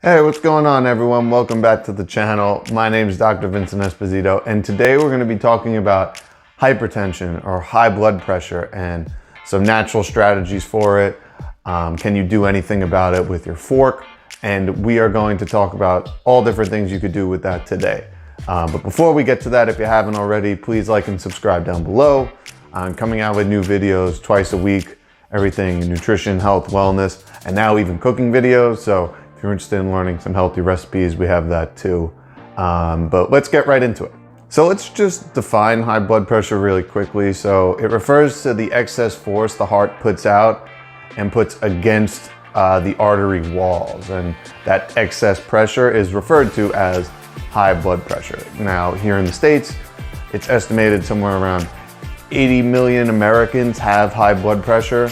Hey, what's going on everyone? Welcome back to the channel. My name is Dr. Vincent Esposito, and today we're going to be talking about hypertension or high blood pressure and some natural strategies for it. Can you do anything about it with your fork? And we are going to talk about all different things you could do with that today. But before we get to that, if you haven't already, please like and subscribe down below. I'm coming out with new videos twice a week, everything nutrition, health, wellness, and now even cooking videos. So if you're interested in learning some healthy recipes, we have that too. But let's get right into it. So let's just define high blood pressure really quickly. So it refers to the excess force the heart puts out and puts against the artery walls. And that excess pressure is referred to as high blood pressure. Now, here in the States, it's estimated somewhere around 80 million Americans have high blood pressure.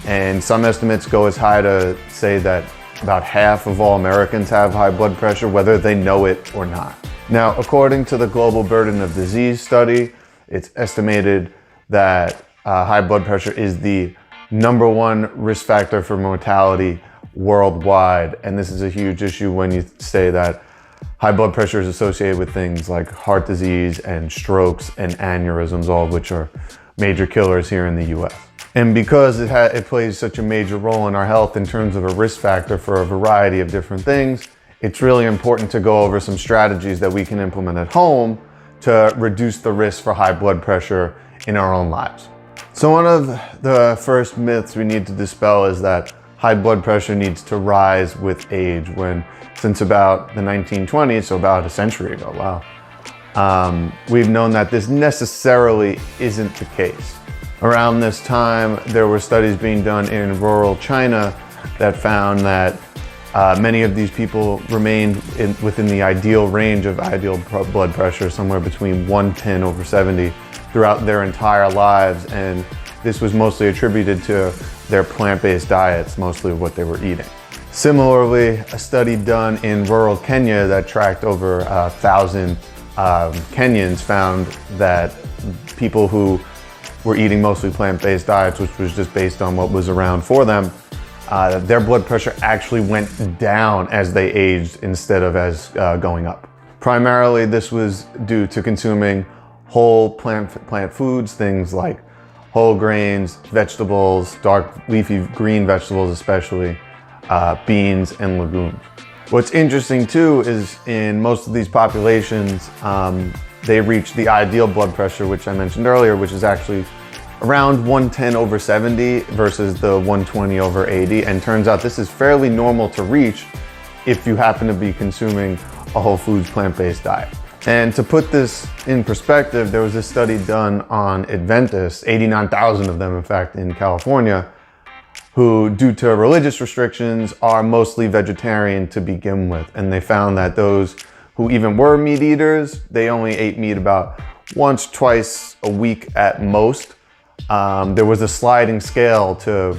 And some estimates go as high to say that about half of all Americans have high blood pressure, whether they know it or not. Now, according to the Global Burden of Disease study, it's estimated that high blood pressure is the #1 risk factor for mortality worldwide. And this is a huge issue when you say that high blood pressure is associated with things like heart disease and strokes and aneurysms, all of which are major killers here in the US. And because it plays such a major role in our health in terms of a risk factor for a variety of different things, it's really important to go over some strategies that we can implement at home to reduce the risk for high blood pressure in our own lives. So one of the first myths we need to dispel is that high blood pressure needs to rise with age, when since about the 1920s, so about a century ago, we've known that this necessarily isn't the case. Around this time, there were studies being done in rural China that found that many of these people remained within the ideal range of ideal blood pressure, somewhere between 110/70 throughout their entire lives. And this was mostly attributed to their plant-based diets, mostly what they were eating. Similarly, a study done in rural Kenya that tracked over 1,000 Kenyans found that people who were eating mostly plant-based diets, which was just based on what was around for them, their blood pressure actually went down as they aged instead of as going up. Primarily, this was due to consuming whole plant foods, things like whole grains, vegetables, dark leafy green vegetables especially, beans and legumes. What's interesting too is in most of these populations, they reach the ideal blood pressure, which I mentioned earlier, which is actually around 110/70 versus the 120/80. And turns out this is fairly normal to reach if you happen to be consuming a whole foods plant-based diet. And to put this in perspective, there was a study done on Adventists, 89,000 of them in fact in California, who due to religious restrictions are mostly vegetarian to begin with. And they found that those who even were meat eaters, they only ate meat about once, twice a week at most. There was a sliding scale to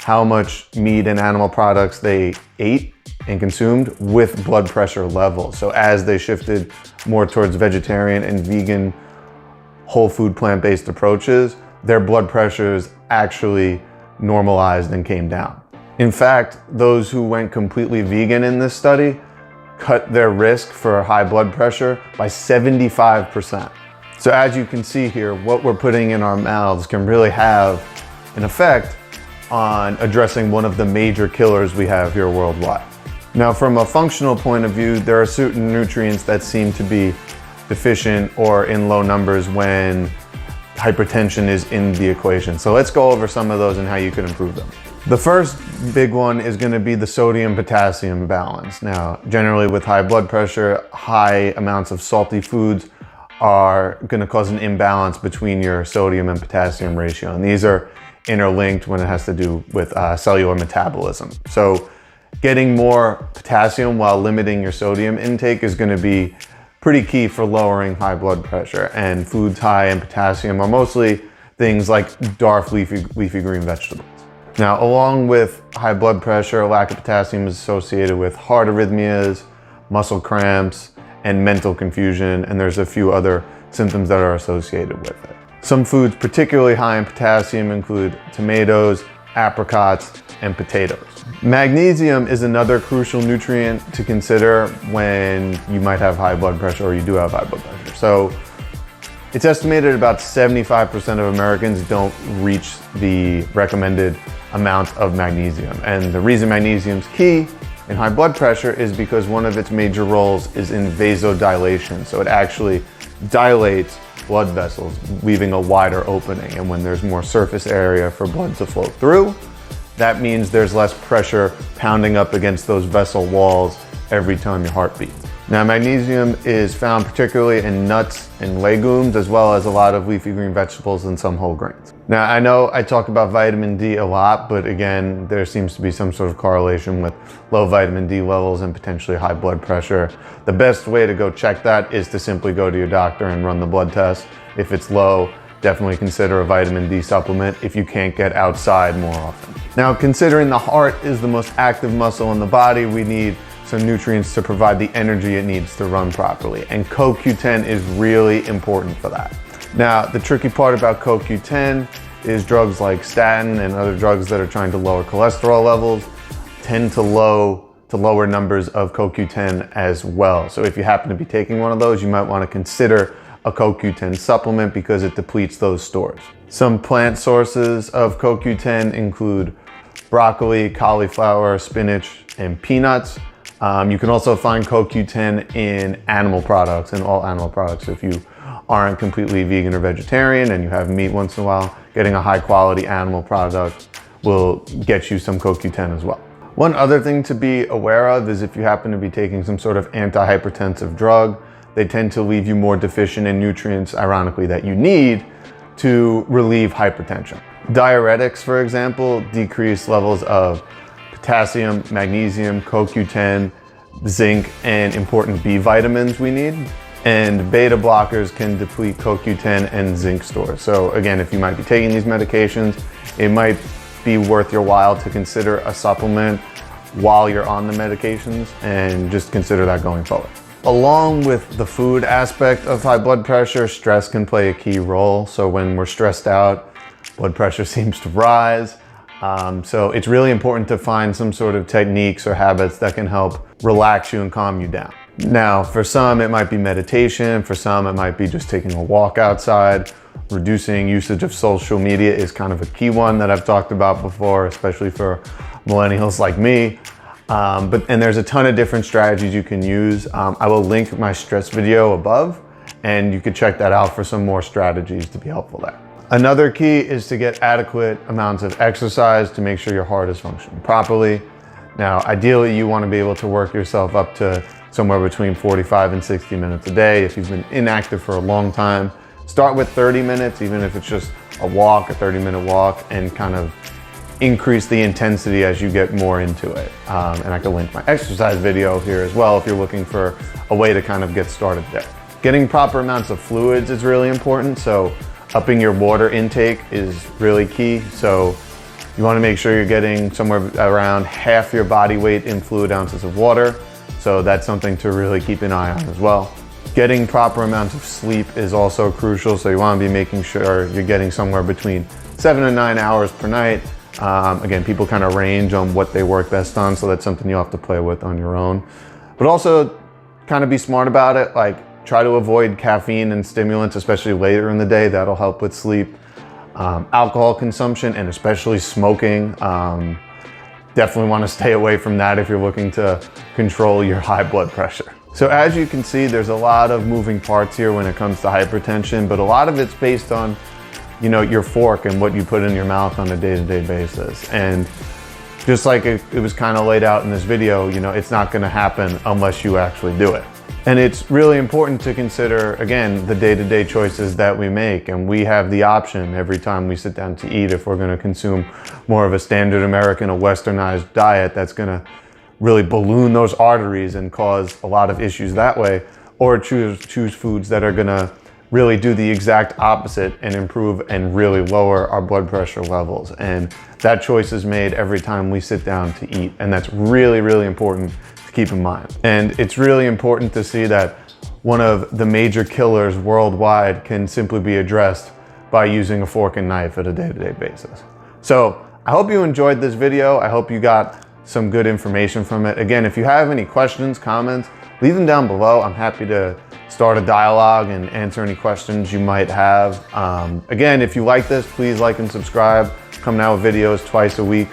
how much meat and animal products they ate and consumed with blood pressure levels. So as they shifted more towards vegetarian and vegan, whole food, plant-based approaches, their blood pressures actually normalized and came down. In fact, those who went completely vegan in this study cut their risk for high blood pressure by 75%. So as you can see here, what we're putting in our mouths can really have an effect on addressing one of the major killers we have here worldwide. Now, from a functional point of view, there are certain nutrients that seem to be deficient or in low numbers when hypertension is in the equation. So let's go over some of those and how you can improve them. The first big one is going to be the sodium-potassium balance. Now, generally with high blood pressure, high amounts of salty foods are going to cause an imbalance between your sodium and potassium ratio. And these are interlinked when it has to do with cellular metabolism. So getting more potassium while limiting your sodium intake is going to be pretty key for lowering high blood pressure. And foods high in potassium are mostly things like dark leafy green vegetables. Now, along with high blood pressure, a lack of potassium is associated with heart arrhythmias, muscle cramps, and mental confusion, and there's a few other symptoms that are associated with it. Some foods particularly high in potassium include tomatoes, apricots, and potatoes. Magnesium is another crucial nutrient to consider when you might have high blood pressure or you do have high blood pressure. So it's estimated about 75% of Americans don't reach the recommended amount of magnesium. And the reason magnesium is key in high blood pressure is because one of its major roles is in vasodilation. So it actually dilates blood vessels, leaving a wider opening. And when there's more surface area for blood to flow through, that means there's less pressure pounding up against those vessel walls every time your heart beats. Now, magnesium is found particularly in nuts and legumes, as well as a lot of leafy green vegetables and some whole grains. Now, I know I talk about vitamin D a lot, but again, there seems to be some sort of correlation with low vitamin D levels and potentially high blood pressure. The best way to go check that is to simply go to your doctor and run the blood test. If it's low, definitely consider a vitamin D supplement if you can't get outside more often. Now, considering the heart is the most active muscle in the body, we need some nutrients to provide the energy it needs to run properly. And CoQ10 is really important for that. Now, the tricky part about CoQ10 is drugs like statin and other drugs that are trying to lower cholesterol levels tend to lower numbers of CoQ10 as well. So if you happen to be taking one of those, you might want to consider a CoQ10 supplement because it depletes those stores. Some plant sources of CoQ10 include broccoli, cauliflower, spinach, and peanuts. You can also find CoQ10 in animal products, in all animal products. So if you aren't completely vegan or vegetarian and you have meat once in a while, getting a high quality animal product will get you some CoQ10 as well. One other thing to be aware of is if you happen to be taking some sort of antihypertensive drug, they tend to leave you more deficient in nutrients, ironically, that you need to relieve hypertension. Diuretics, for example, decrease levels of potassium, magnesium, CoQ10, zinc, and important B vitamins we need. And beta blockers can deplete CoQ10 and zinc stores. So again, if you might be taking these medications, it might be worth your while to consider a supplement while you're on the medications, and just consider that going forward. Along with the food aspect of high blood pressure, stress can play a key role. So when we're stressed out, blood pressure seems to rise. So it's really important to find some sort of techniques or habits that can help relax you and calm you down. Now, for some, it might be meditation. For some, it might be just taking a walk outside. Reducing usage of social media is kind of a key one that I've talked about before, especially for millennials like me. And there's a ton of different strategies you can use. I will link my stress video above, and you could check that out for some more strategies to be helpful there. Another key is to get adequate amounts of exercise to make sure your heart is functioning properly. Now, ideally, you want to be able to work yourself up to somewhere between 45 and 60 minutes a day. If you've been inactive for a long time, start with 30 minutes, even if it's just a walk, a 30-minute walk, and kind of increase the intensity as you get more into it. And I can link my exercise video here as well if you're looking for a way to kind of get started there. Getting proper amounts of fluids is really important. So upping your water intake is really key. So you want to make sure you're getting somewhere around half your body weight in fluid ounces of water. So that's something to really keep an eye on as well. Getting proper amounts of sleep is also crucial. So you want to be making sure you're getting somewhere between 7 and 9 hours per night. Again, people kind of range on what they work best on. So that's something you'll have to play with on your own. But also kind of be smart about it. Like try to avoid caffeine and stimulants, especially later in the day. That'll help with sleep. Alcohol consumption and especially smoking. Definitely want to stay away from that if you're looking to control your high blood pressure. So as you can see, there's a lot of moving parts here when it comes to hypertension, but a lot of it's based on, you know, your fork and what you put in your mouth on a day-to-day basis. And just like it was kind of laid out in this video, you know, it's not going to happen unless you actually do it. And it's really important to consider, again, the day-to-day choices that we make. And we have the option every time we sit down to eat, if we're going to consume more of a standard American, a westernized diet that's going to really balloon those arteries and cause a lot of issues that way, or choose foods that are going to really do the exact opposite and improve and really lower our blood pressure levels. And that choice is made every time we sit down to eat. And that's really, really important to keep in mind. And it's really important to see that one of the major killers worldwide can simply be addressed by using a fork and knife at a day-to-day basis. So I hope you enjoyed this video. I hope you got some good information from it. Again, if you have any questions, comments, leave them down below. I'm happy to start a dialogue and answer any questions you might have. Again, if you like this, please like and subscribe. Coming out with videos twice a week.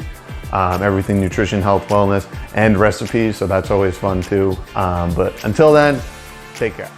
Everything nutrition, health, wellness, and recipes, so that's always fun too. But until then, take care.